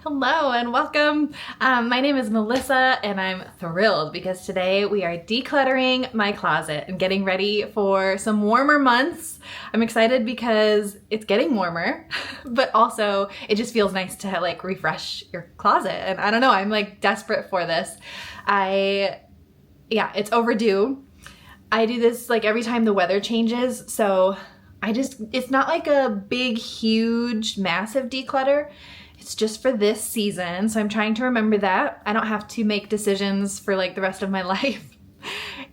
Hello and welcome. My name is Melissa and I'm thrilled because today we are decluttering my closet and getting ready for some warmer months. I'm excited because it's getting warmer, but also it just feels nice to like refresh your closet. And I don't know, I'm like desperate for this. It's overdue. I do this like every time the weather changes, so it's not like a big, huge, massive declutter. It's just for this season, so I'm trying to remember that. I don't have to make decisions for like the rest of my life.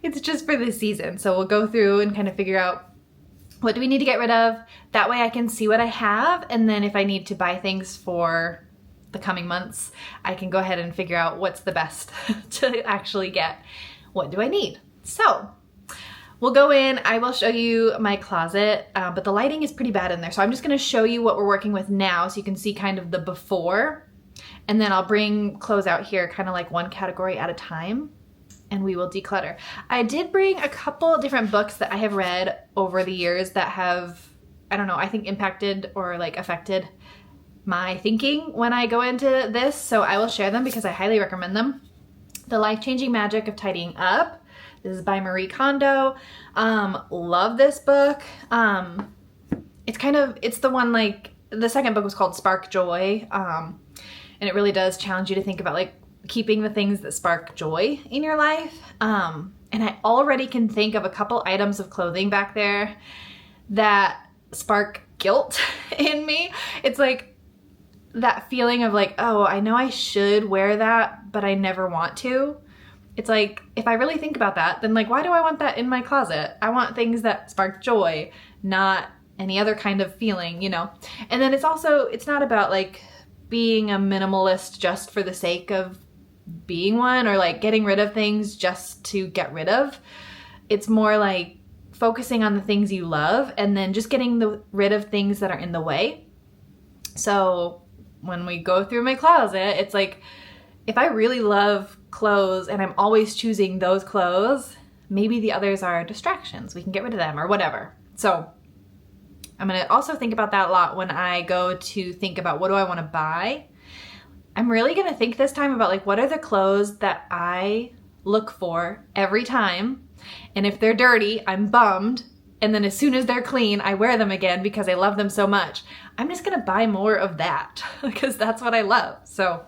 It's just for this season. So we'll go through and kind of figure out what do we need to get rid of. That way I can see what I have, and then if I need to buy things for the coming months, I can go ahead and figure out what's the best to actually get. What do I need? So we'll go in, I will show you my closet, but the lighting is pretty bad in there. So I'm just gonna show you what we're working with now so you can see kind of the before, and then I'll bring clothes out here kind of like one category at a time, and we will declutter. I did bring a couple different books that I have read over the years that have, I don't know, I think impacted or like affected my thinking when I go into this. So I will share them because I highly recommend them. The Life-Changing Magic of Tidying Up. This is by Marie Kondo. Love this book. It's the one, like, the second book was called Spark Joy. And it really does challenge you to think about like keeping the things that spark joy in your life. And I already can think of a couple items of clothing back there that spark guilt in me. It's like that feeling of like, oh, I know I should wear that, but I never want to. It's like, if I really think about that, then like, why do I want that in my closet? I want things that spark joy, not any other kind of feeling, you know? And then it's not about like being a minimalist just for the sake of being one, or like getting rid of things just to get rid of. It's more like focusing on the things you love and then just getting rid of things that are in the way. So when we go through my closet, it's like, if I really love clothes and I'm always choosing those clothes, maybe the others are distractions. We can get rid of them or whatever. So I'm gonna also think about that a lot when I go to think about what do I wanna buy. I'm really gonna think this time about like, what are the clothes that I look for every time? And if they're dirty, I'm bummed. And then as soon as they're clean, I wear them again because I love them so much. I'm just gonna buy more of that because that's what I love. So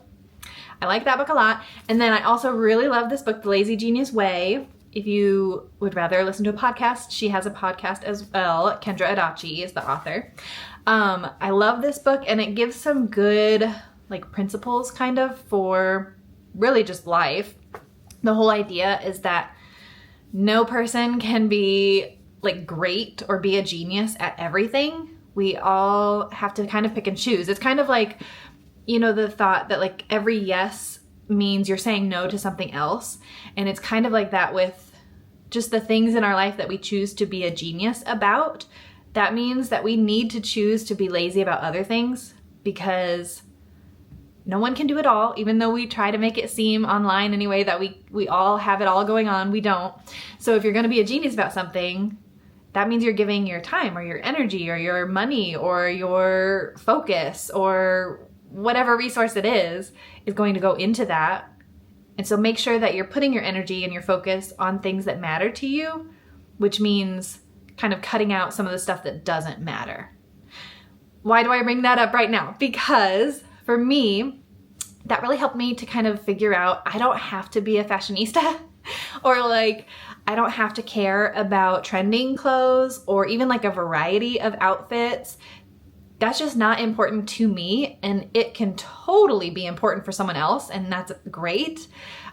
I like that book a lot. And then I also really love this book, The Lazy Genius Way. If you would rather listen to a podcast, she has a podcast as well. Kendra Adachi is the author. I love this book, and it gives some good like principles kind of for really just life. The whole idea is that no person can be like great or be a genius at everything. We all have to kind of pick and choose. It's kind of like, you know, the thought that like every yes means you're saying no to something else. And it's kind of like that with just the things in our life that we choose to be a genius about. That means that we need to choose to be lazy about other things, because no one can do it all. Even though we try to make it seem online anyway that we all have it all going on, we don't. So if you're going to be a genius about something, that means you're giving your time or your energy or your money or your focus or whatever resource it is going to go into that. And so make sure that you're putting your energy and your focus on things that matter to you, which means kind of cutting out some of the stuff that doesn't matter. Why do I bring that up right now? Because for me, that really helped me to kind of figure out I don't have to be a fashionista or like I don't have to care about trending clothes or even like a variety of outfits. That's just not important to me, and it can totally be important for someone else, and that's great.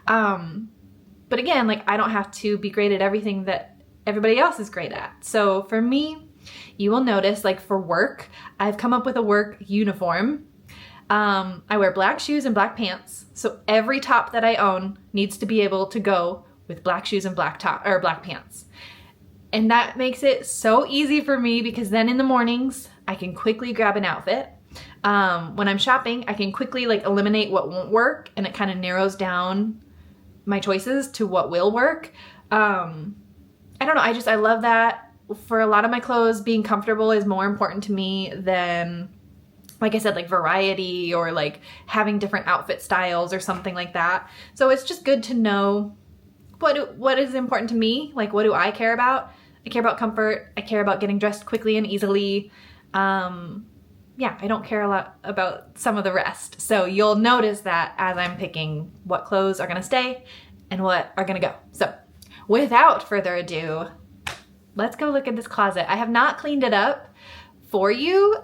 But again, like I don't have to be great at everything that everybody else is great at. So for me, you will notice like for work, I've come up with a work uniform. I wear black shoes and black pants. So every top that I own needs to be able to go with black shoes and black pants. And that makes it so easy for me because then in the mornings, I can quickly grab an outfit. When I'm shopping, I can quickly like eliminate what won't work, and it kind of narrows down my choices to what will work. I don't know, I love that. For a lot of my clothes, being comfortable is more important to me than like I said, like variety or like having different outfit styles or something like that. So it's just good to know what is important to me. Like, what do I care about? I care about comfort. I care about getting dressed quickly and easily. Yeah, I don't care a lot about some of the rest. So you'll notice that as I'm picking what clothes are gonna stay and what are gonna go. So without further ado, let's go look at this closet. I have not cleaned it up for you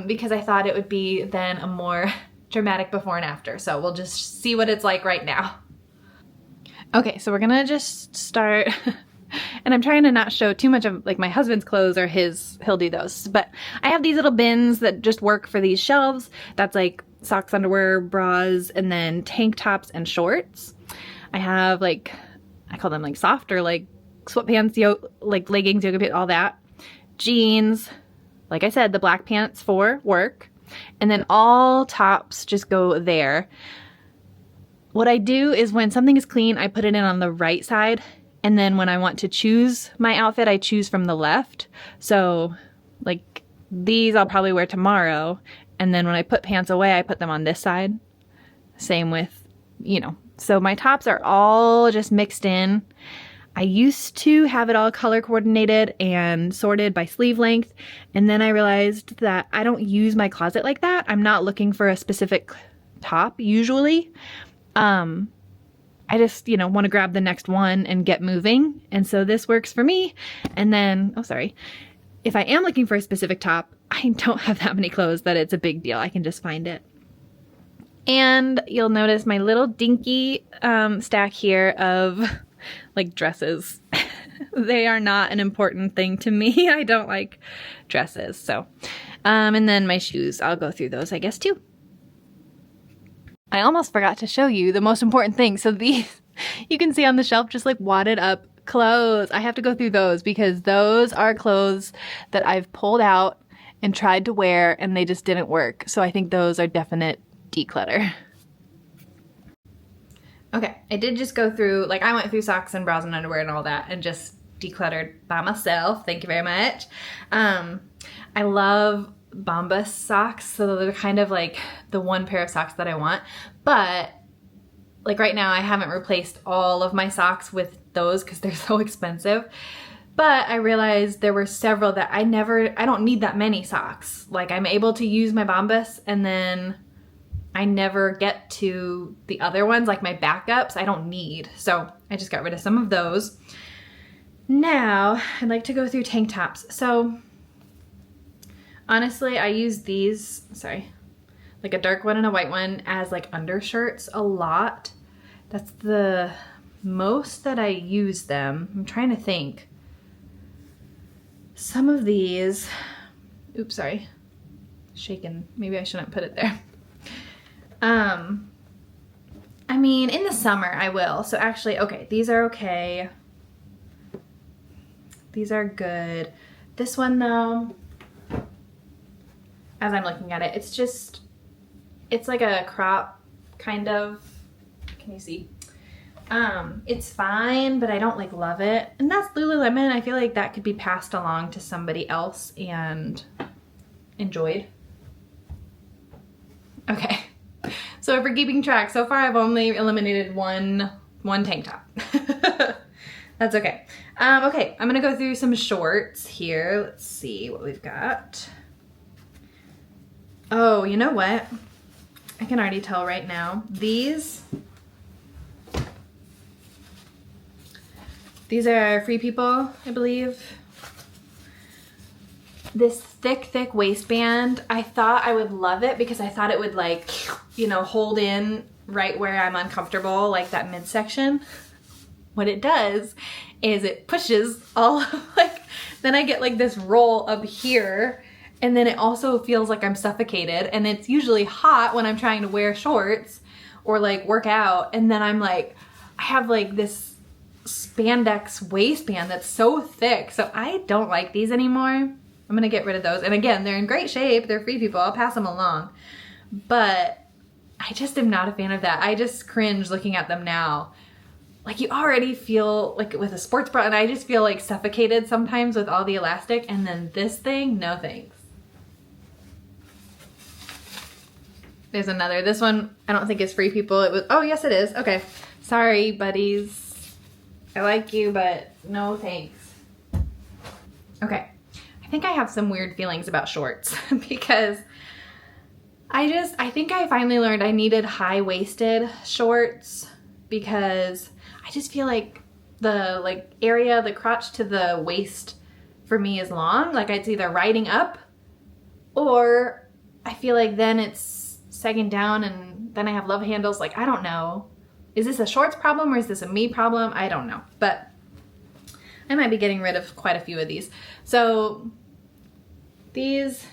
because I thought it would be then a more dramatic before and after. So we'll just see what it's like right now. Okay, so we're gonna just start and I'm trying to not show too much of like my husband's clothes or he'll do those. But I have these little bins that just work for these shelves. That's like socks, underwear, bras, and then tank tops and shorts. I have like, I call them like softer, like sweatpants, like leggings, yoga pants, all that. Jeans, like I said, the black pants for work. And then all tops just go there. What I do is when something is clean, I put it in on the right side. And then when I want to choose my outfit, I choose from the left. So like these I'll probably wear tomorrow. And then when I put pants away, I put them on this side. Same with, so my tops are all just mixed in. I used to have it all color coordinated and sorted by sleeve length. And then I realized that I don't use my closet like that. I'm not looking for a specific top usually. I just, want to grab the next one and get moving. And so this works for me. And then, if I am looking for a specific top, I don't have that many clothes that it's a big deal. I can just find it. And you'll notice my little dinky stack here of like dresses. They are not an important thing to me. I don't like dresses. So, and then my shoes, I'll go through those, I guess, too. I almost forgot to show you the most important thing. So these, you can see on the shelf, just like wadded up clothes. I have to go through those because those are clothes that I've pulled out and tried to wear and they just didn't work. So I think those are definite declutter. Okay, I did just go through, like I went through socks and bras and underwear and all that and just decluttered by myself. Thank you very much. I love Bombas socks, so they're kind of like the one pair of socks that I want, but like right now I haven't replaced all of my socks with those because they're so expensive. But I realized there were several that I don't need that many socks. Like I'm able to use my Bombas and then I never get to the other ones, like my backups I don't need. So I just got rid of some of those. Now I'd like to go through tank tops. So honestly, I use these, like a dark one and a white one as like undershirts a lot. That's the most that I use them. I'm trying to think. Some of these, oops, sorry, shaken. Maybe I shouldn't put it there. I mean, in the summer I will. So actually, okay, these are okay. These are good. This one though, as I'm looking at it, it's like a crop kind of, can you see? It's fine, but I don't like love it. And that's Lululemon. I feel like that could be passed along to somebody else and enjoyed. Okay, so for keeping track, so far I've only eliminated one tank top. That's okay. Okay, I'm gonna go through some shorts here. Let's see what we've got. Oh, you know what? I can already tell right now. These are Free People, I believe. This thick waistband, I thought I would love it because I thought it would like, hold in right where I'm uncomfortable, like that midsection. What it does is it pushes all like, then I get like this roll up here. And then it also feels like I'm suffocated, and it's usually hot when I'm trying to wear shorts or like work out. And then I'm like, I have like this spandex waistband that's so thick. So I don't like these anymore. I'm gonna get rid of those. And again, they're in great shape. They're Free People. I'll pass them along. But I just am not a fan of that. I just cringe looking at them now. Like you already feel like with a sports bra, and I just feel like suffocated sometimes with all the elastic. And then this thing, no thanks. There's another. This one I don't think is Free People. It was, oh yes it is. Okay. Sorry, buddies. I like you, but no thanks. Okay. I think I have some weird feelings about shorts because I think I finally learned I needed high-waisted shorts because I just feel like the area, the crotch to the waist for me is long. Like it's either riding up or I feel like then it's sagging down and then I have love handles. Like, I don't know. Is this a shorts problem or is this a me problem? I don't know. But I might be getting rid of quite a few of these. So these,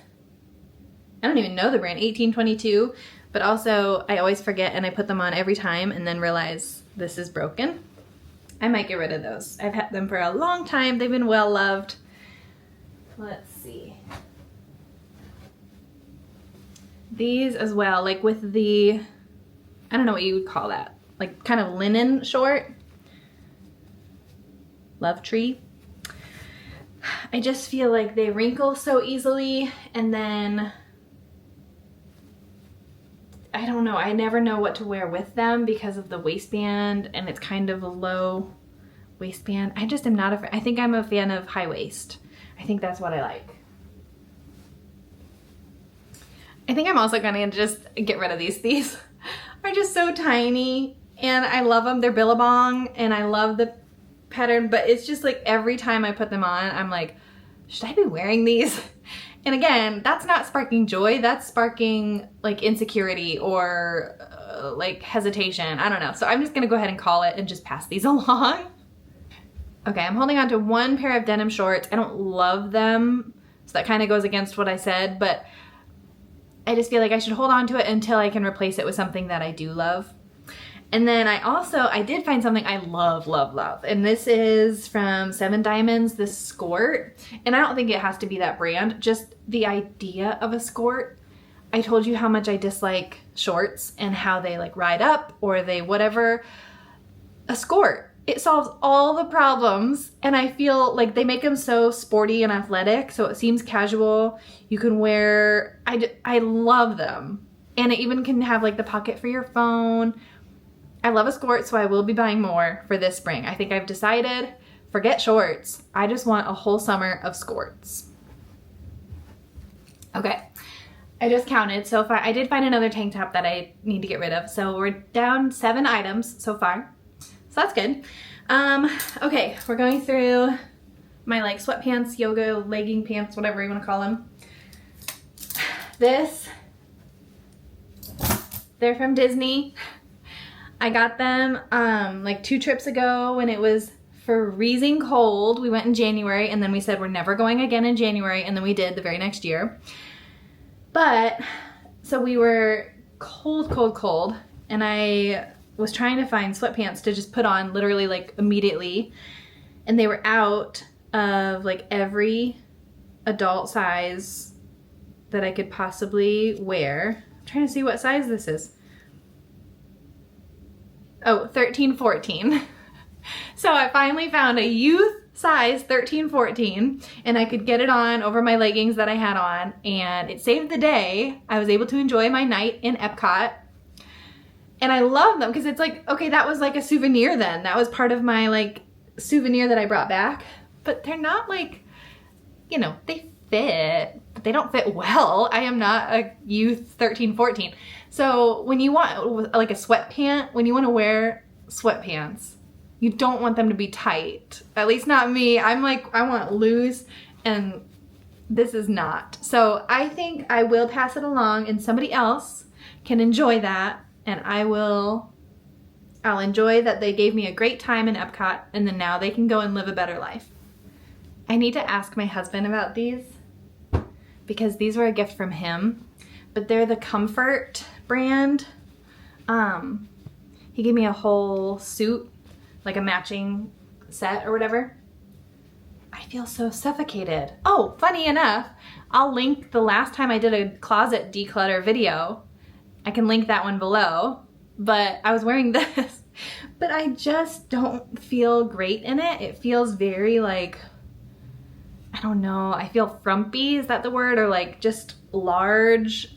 I don't even know the brand, 1822, but also I always forget and I put them on every time and then realize this is broken. I might get rid of those. I've had them for a long time. They've been well loved. Let's see. These as well, like with the, I don't know what you would call that, like kind of linen short. Love Tree. I just feel like they wrinkle so easily and then I don't know, I never know what to wear with them because of the waistband and it's kind of a low waistband. I just am not a fan. I think I'm a fan of high waist. I think that's what I like. I think I'm also gonna just get rid of these. These are just so tiny and I love them. They're Billabong and I love the pattern, but it's just like every time I put them on, I'm like, should I be wearing these? And again, that's not sparking joy. That's sparking like insecurity or like hesitation. I don't know. So I'm just gonna go ahead and call it and just pass these along. Okay, I'm holding on to one pair of denim shorts. I don't love them. So that kind of goes against what I said, but I just feel like I should hold on to it until I can replace it with something that I do love. And then I did find something I love, love, love. And this is from Seven Diamonds, this skirt. And I don't think it has to be that brand, just the idea of a skirt. I told you how much I dislike shorts and how they like ride up or they whatever. A skirt, it solves all the problems. And I feel like they make them so sporty and athletic. So it seems casual. You can wear, I love them. And it even can have like the pocket for your phone. I love a skirt, so I will be buying more for this spring. I think I've decided, forget shorts. I just want a whole summer of skirts. Okay, I just counted so far. I did find another tank top that I need to get rid of. So we're down 7 items so far. So that's good. Okay, we're going through my like sweatpants, yoga, legging pants, whatever you want to call them. They're from Disney. I got them like 2 trips ago when it was freezing cold. We went in January and then we said we're never going again in January and then we did the very next year. But so we were cold, cold, cold and I was trying to find sweatpants to just put on literally like immediately and they were out of like every adult size that I could possibly wear. I'm trying to see what size this is. Oh, 13, 14. So I finally found a youth size 13, 14 and I could get it on over my leggings that I had on and it saved the day. I was able to enjoy my night in Epcot and I love them because it's like, okay, that was like a souvenir then. That was part of my like souvenir that I brought back, but they're not like, you know, they fit, but they don't fit well. I am not a youth 13, 14. So when you want like a sweatpant, when you want to wear sweatpants, you don't want them to be tight. At least not me. I'm like, I want loose and this is not. So I think I will pass it along and somebody else can enjoy that and I'll enjoy that they gave me a great time in Epcot and then now they can go and live a better life. I need to ask my husband about these because these were a gift from him, but they're the Comfort brand. He gave me a whole suit, like a matching set or whatever. I feel so suffocated. Oh, funny enough, I'll link the last time I did a closet declutter video. I can link that one below, but I was wearing this, but I just don't feel great in it. It feels very like, I don't know, I feel frumpy, is that the word? Or like just large.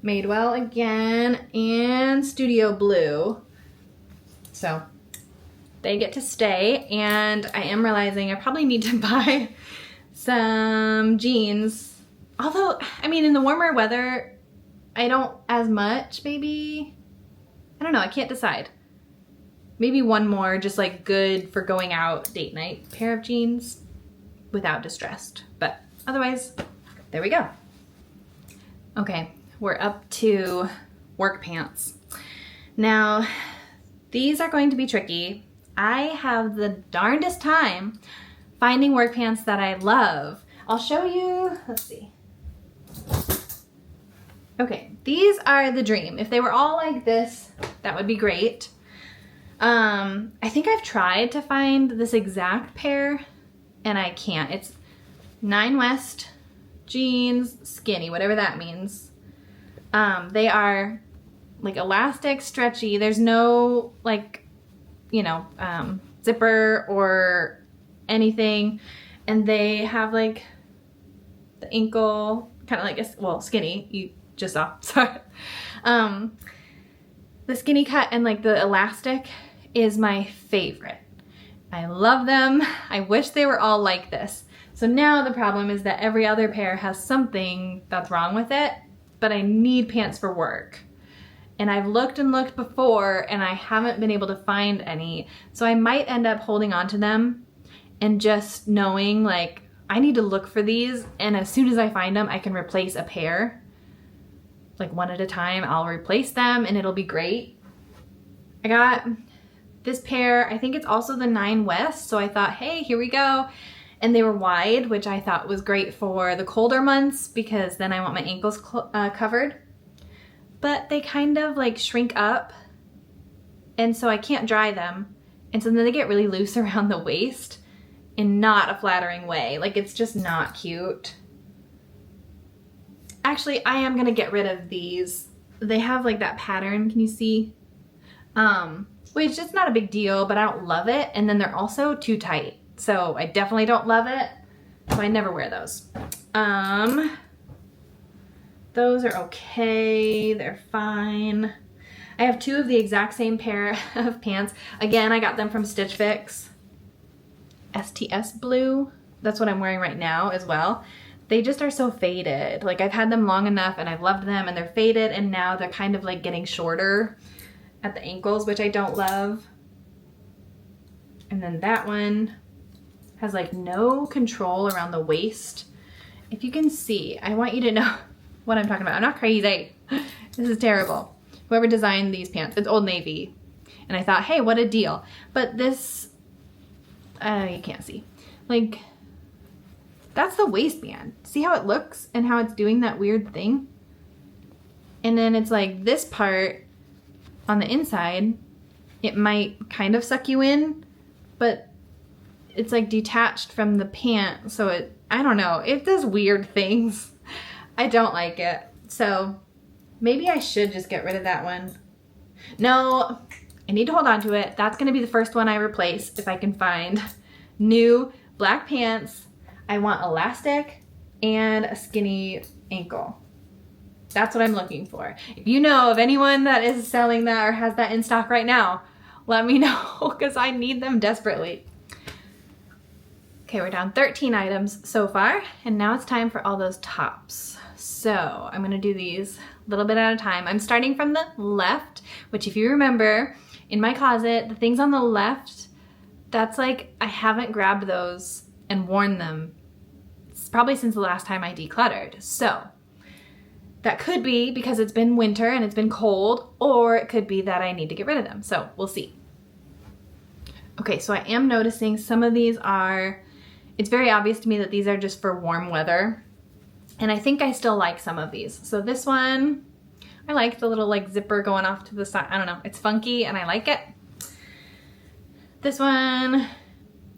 Madewell again, and Studio Blue. So they get to stay, and I am realizing I probably need to buy some jeans. Although, I mean, in the warmer weather, I don't as much, maybe. I don't know, I can't decide. Maybe one more, just like good for going out date night pair of jeans without distressed. But otherwise, there we go. Okay, we're up to work pants. Now, these are going to be tricky. I have the darndest time finding work pants that I love. I'll show you, let's see. Okay, these are the dream. If they were all like this, that would be great. I think I've tried to find this exact pair and I can't. It's 9 West jeans, skinny, whatever that means. They are like elastic, stretchy. There's no like, you know, zipper or anything. And they have like the ankle, kind of like, well, skinny, you just saw, sorry. The skinny cut and like the elastic is my favorite. I love them. I wish they were all like this. So now the problem is that every other pair has something that's wrong with it, but I need pants for work. And I've looked and looked before and I haven't been able to find any. So I might end up holding on to them and just knowing like I need to look for these, and as soon as I find them, I can replace a pair. Like one at a time, I'll replace them and it'll be great. I got this pair, I think it's also the 9 West, so I thought, hey, here we go. And they were wide, which I thought was great for the colder months because then I want my ankles covered. But they kind of like shrink up, and so I can't dry them. And so then they get really loose around the waist in not a flattering way. Like it's just not cute. Actually, I am gonna get rid of these. They have like that pattern, can you see? Which is not a big deal, but I don't love it. And then they're also too tight. So I definitely don't love it. So I never wear those. Those are okay, they're fine. I have 2 of the exact same pair of pants. Again, I got them from Stitch Fix. STS blue, that's what I'm wearing right now as well. They just are so faded. Like I've had them long enough and I've loved them and they're faded, and now they're kind of like getting shorter at the ankles, which I don't love. And then that one has like no control around the waist. If you can see, I want you to know what I'm talking about. I'm not crazy. This is terrible. Whoever designed these pants, it's Old Navy. And I thought, hey, what a deal. But this, you can't see. Like, that's the waistband. See how it looks and how it's doing that weird thing? And then it's like this part on the inside, it might kind of suck you in, but it's like detached from the pant. So it, I don't know, it does weird things. I don't like it. So maybe I should just get rid of that one. No, I need to hold on to it. That's gonna be the first one I replace if I can find new black pants. I want elastic and a skinny ankle. That's what I'm looking for. If you know of anyone that is selling that or has that in stock right now, let me know because I need them desperately. Okay, we're down 13 items so far, and now it's time for all those tops. So I'm gonna do these a little bit at a time. I'm starting from the left, which if you remember, in my closet, the things on the left, that's like, I haven't grabbed those and worn them. It's probably since the last time I decluttered. So that could be because it's been winter and it's been cold, or it could be that I need to get rid of them. So we'll see. Okay, so I am noticing some of these are, it's very obvious to me that these are just for warm weather. And I think I still like some of these. So this one, I like the little like zipper going off to the side. I don't know, it's funky and I like it. This one,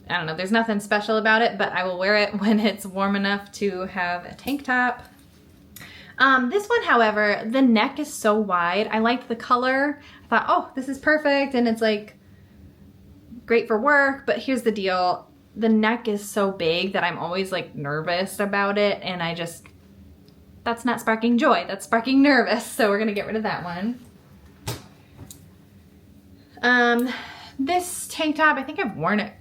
I don't know, there's nothing special about it, but I will wear it when it's warm enough to have a tank top. This one, however, the neck is so wide. I liked the color. I thought, oh, this is perfect. And it's like great for work, but here's the deal. The neck is so big that I'm always like nervous about it. And that's not sparking joy. That's sparking nervous. So we're gonna get rid of that one. This tank top, I think I've worn it.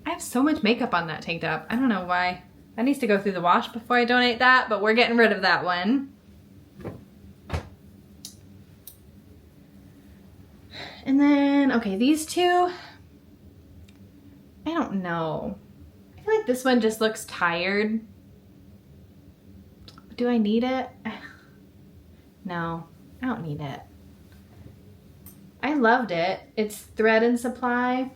I have so much makeup on that tank top. I don't know why. That needs to go through the wash before I donate that, but we're getting rid of that one. And then, okay, these two, I don't know. I feel like this one just looks tired. Do I need it? No, I don't need it. I loved it. It's Thread and Supply.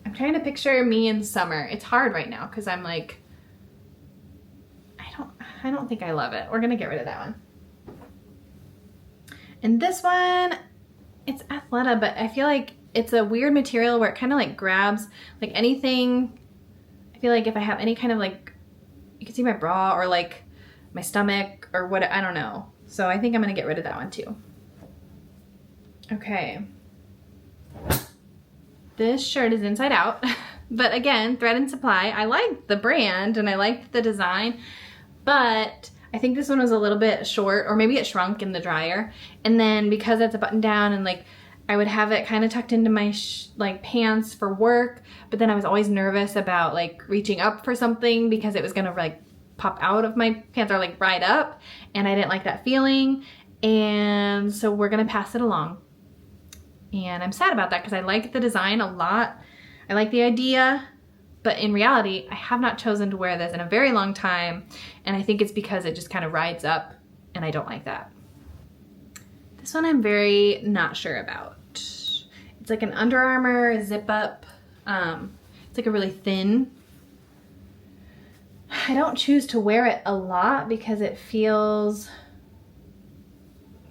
I'm trying to picture me in summer. It's hard right now because I'm like, I don't think I love it. We're gonna get rid of that one. And this one, it's Athleta, but I feel like it's a weird material where it kind of like grabs like anything. I feel like if I have any kind of like, you can see my bra or like my stomach or what, I don't know. So I think I'm gonna get rid of that one too. Okay. This shirt is inside out, but again, Thread and Supply. I liked the brand and I liked the design, but I think this one was a little bit short, or maybe it shrunk in the dryer. And then because it's a button down and like I would have it kind of tucked into my like pants for work, but then I was always nervous about like reaching up for something because it was gonna like pop out of my pants or like ride up, and I didn't like that feeling. And so we're gonna pass it along. And I'm sad about that because I like the design a lot. I like the idea, but in reality, I have not chosen to wear this in a very long time. And I think it's because it just kind of rides up and I don't like that. This one I'm very not sure about. It's like an Under Armour zip up. It's like a really thin. I don't choose to wear it a lot because it feels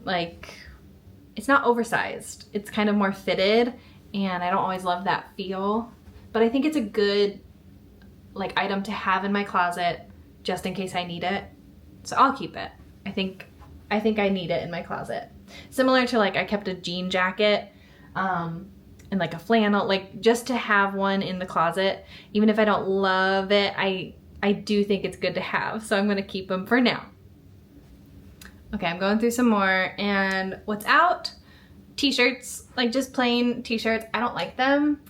like it's not oversized. It's kind of more fitted and I don't always love that feel, but I think it's a good like item to have in my closet just in case I need it. So I'll keep it. I think I need it in my closet. Similar to like I kept a jean jacket and like a flannel, like just to have one in the closet. Even if I don't love it, I do think it's good to have. So I'm gonna keep them for now. Okay, I'm going through some more, and what's out? T-shirts, like just plain t-shirts. I don't like them.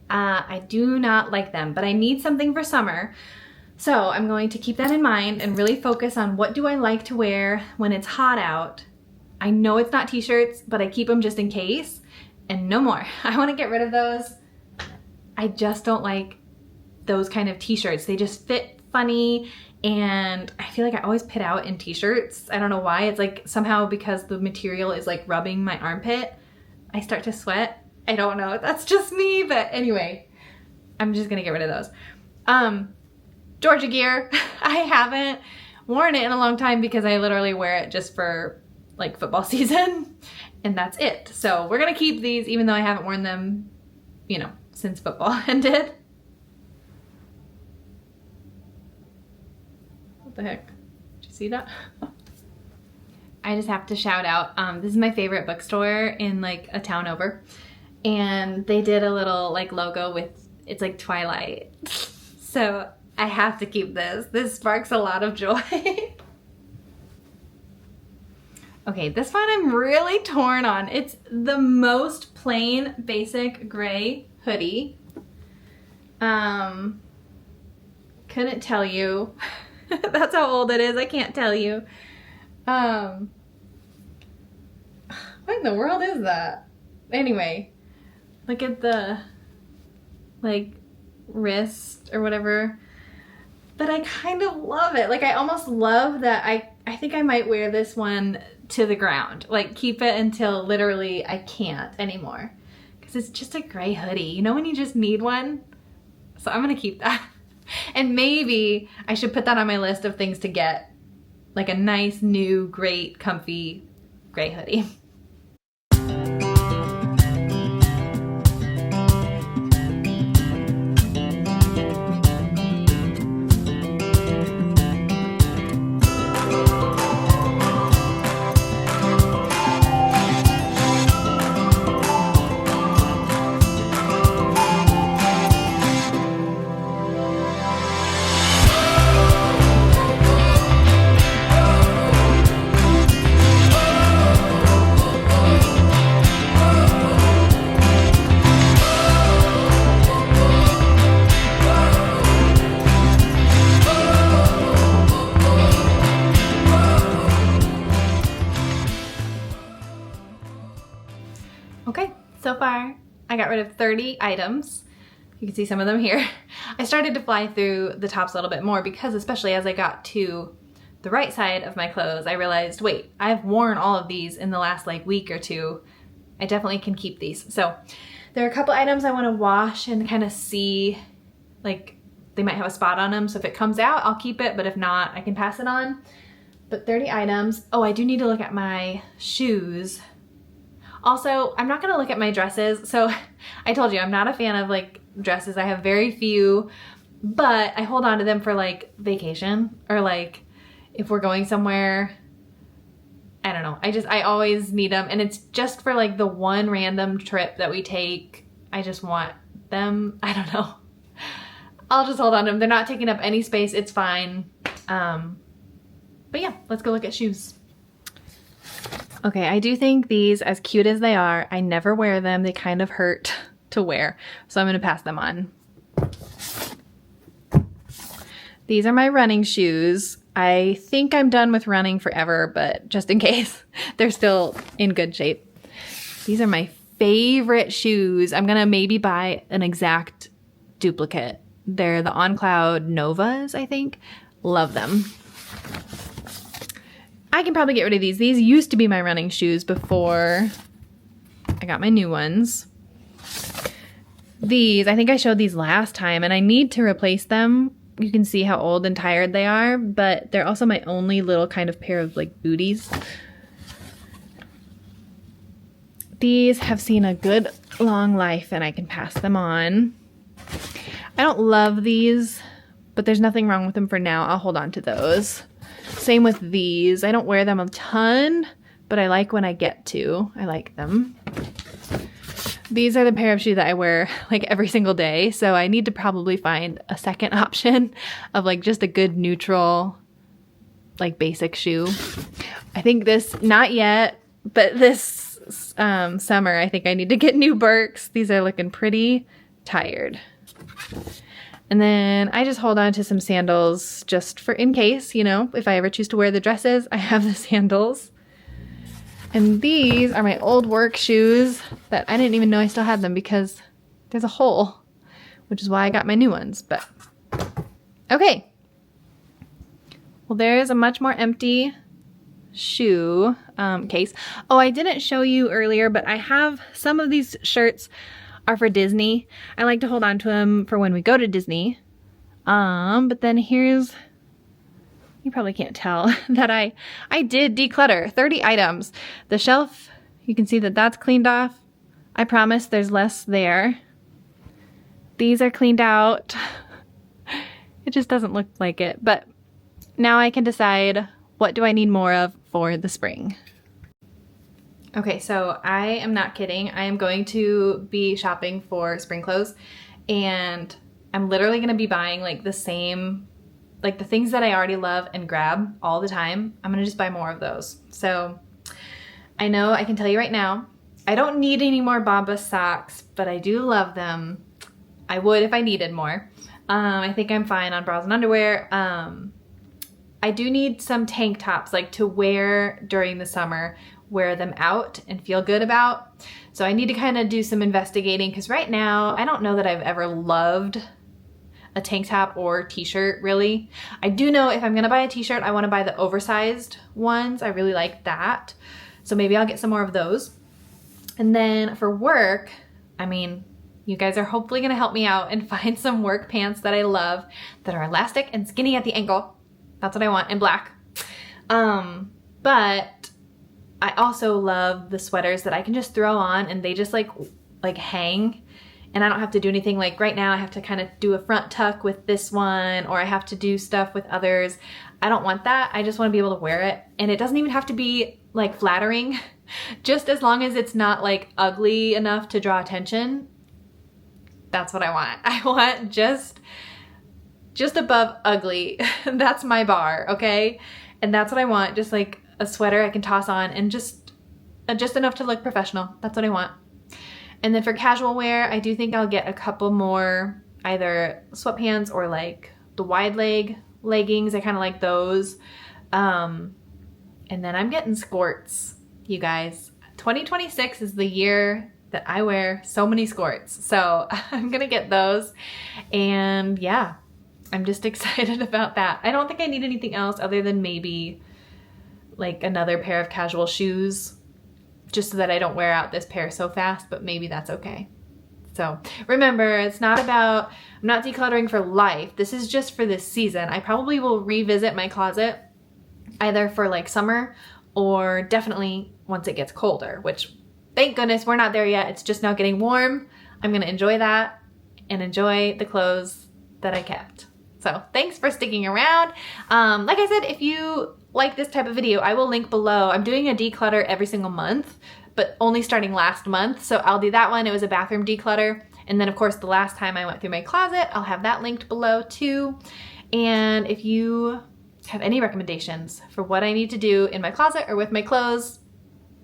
I do not like them, but I need something for summer. So I'm going to keep that in mind and really focus on what do I like to wear when it's hot out. I know it's not t-shirts, but I keep them just in case, and no more. I wanna get rid of those. I just don't like those kind of t-shirts. They just fit funny. And I feel like I always pit out in t-shirts. I don't know why. It's like somehow because the material is like rubbing my armpit, I start to sweat. I don't know. That's just me. But anyway, I'm just going to get rid of those. Georgia gear. I haven't worn it in a long time because I literally wear it just for like football season. And that's it. So we're going to keep these even though I haven't worn them, you know, since football ended. The heck? Did you see that? I just have to shout out, this is my favorite bookstore in like a town over, and they did a little like logo with, it's like Twilight. So I have to keep this. This sparks a lot of joy. Okay, this one I'm really torn on. It's the most plain basic gray hoodie. Couldn't tell you. That's how old it is. I can't tell you. What in the world is that? Anyway, look at the like wrist or whatever. But I kind of love it. Like I almost love that I think I might wear this one to the ground. Like keep it until literally I can't anymore. Because it's just a gray hoodie. You know when you just need one? So I'm gonna keep that. And maybe I should put that on my list of things to get, like a nice, new, great, comfy gray hoodie. So far, I got rid of 30 items. You can see some of them here. I started to fly through the tops a little bit more because especially as I got to the right side of my clothes, I realized, wait, I've worn all of these in the last like week or two. I definitely can keep these. So there are a couple items I want to wash and kind of see, like they might have a spot on them. So if it comes out, I'll keep it, but if not, I can pass it on. But 30 items. Oh, I do need to look at my shoes. Also, I'm not gonna look at my dresses. So I told you, I'm not a fan of like dresses. I have very few, but I hold on to them for like vacation or like if we're going somewhere. I don't know. I always need them. And it's just for like the one random trip that we take. I just want them. I don't know. I'll just hold on to them. They're not taking up any space. It's fine. But yeah, let's go look at shoes. Okay, I do think these, as cute as they are, I never wear them. They kind of hurt to wear. So I'm gonna pass them on. These are my running shoes. I think I'm done with running forever, but just in case, they're still in good shape. These are my favorite shoes. I'm gonna maybe buy an exact duplicate. They're the On Cloud Novas, I think. Love them. I can probably get rid of these. These used to be my running shoes before I got my new ones. These, I think I showed these last time, and I need to replace them. You can see how old and tired they are, but they're also my only little kind of pair of like booties. These have seen a good long life and I can pass them on. I don't love these, but there's nothing wrong with them for now. I'll hold on to those. Same with these. I don't wear them a ton, but I like when I get to. I like them. These are the pair of shoes that I wear like every single day, so I need to probably find a second option of like just a good neutral, like basic shoe. I think this, not yet, but this summer I think I need to get new Birks. These are looking pretty tired. And then I just hold on to some sandals just for in case, you know, if I ever choose to wear the dresses, I have the sandals. And these are my old work shoes that I didn't even know I still had them because there's a hole, which is why I got my new ones, but okay. Well, there's a much more empty shoe case. Oh, I didn't show you earlier, but I have some of these shirts are for Disney. I like to hold on to them for when we go to Disney. But then here's, you probably can't tell that I did declutter 30 items. The shelf, you can see that that's cleaned off. I promise there's less there. These are cleaned out. It just doesn't look like it, but now I can decide what do I need more of for the spring. Okay, so I am not kidding. I am going to be shopping for spring clothes and I'm literally gonna be buying like the same, like the things that I already love and grab all the time. I'm gonna just buy more of those. So I know I can tell you right now, I don't need any more Bombas socks, but I do love them. I would if I needed more. I think I'm fine on bras and underwear. I do need some tank tops like to wear during the summer, wear them out and feel good about. So I need to kind of do some investigating because right now I don't know that I've ever loved a tank top or t-shirt really. I do know if I'm gonna buy a t-shirt, I wanna buy the oversized ones. I really like that. So maybe I'll get some more of those. And then for work, I mean, you guys are hopefully gonna help me out and find some work pants that I love that are elastic and skinny at the ankle. That's what I want, in black. But I also love the sweaters that I can just throw on and they just like hang and I don't have to do anything. Like right now I have to kind of do a front tuck with this one or I have to do stuff with others. I don't want that. I just want to be able to wear it and it doesn't even have to be like flattering. Just as long as it's not like ugly enough to draw attention. That's what I want. I want just above ugly. That's my bar, okay? And that's what I want. Just like a sweater I can toss on and just enough to look professional. That's what I want. And then for casual wear, I do think I'll get a couple more either sweatpants or like the wide leg leggings. I kind of like those. And then I'm getting skirts, you guys. 2026 is the year that I wear so many skirts. So I'm gonna get those. And yeah, I'm just excited about that. I don't think I need anything else other than maybe like another pair of casual shoes, just so that I don't wear out this pair so fast, but maybe that's okay. So remember, it's not about, I'm not decluttering for life. This is just for this season. I probably will revisit my closet either for like summer or definitely once it gets colder, which thank goodness we're not there yet. It's just now getting warm. I'm gonna enjoy that and enjoy the clothes that I kept. So thanks for sticking around. Like I said, if you like this type of video, I will link below. I'm doing a declutter every single month, but only starting last month. So I'll do that one. It was a bathroom declutter. And then of course, the last time I went through my closet, I'll have that linked below too. And if you have any recommendations for what I need to do in my closet or with my clothes,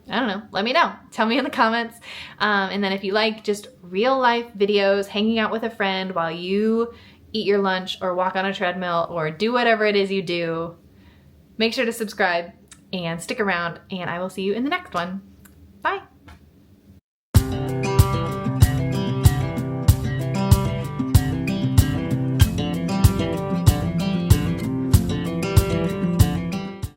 I don't know, let me know. Tell me in the comments. And then if you like just real life videos, hanging out with a friend while you eat your lunch or walk on a treadmill or do whatever it is you do, make sure to subscribe and stick around, and I will see you in the next one. Bye.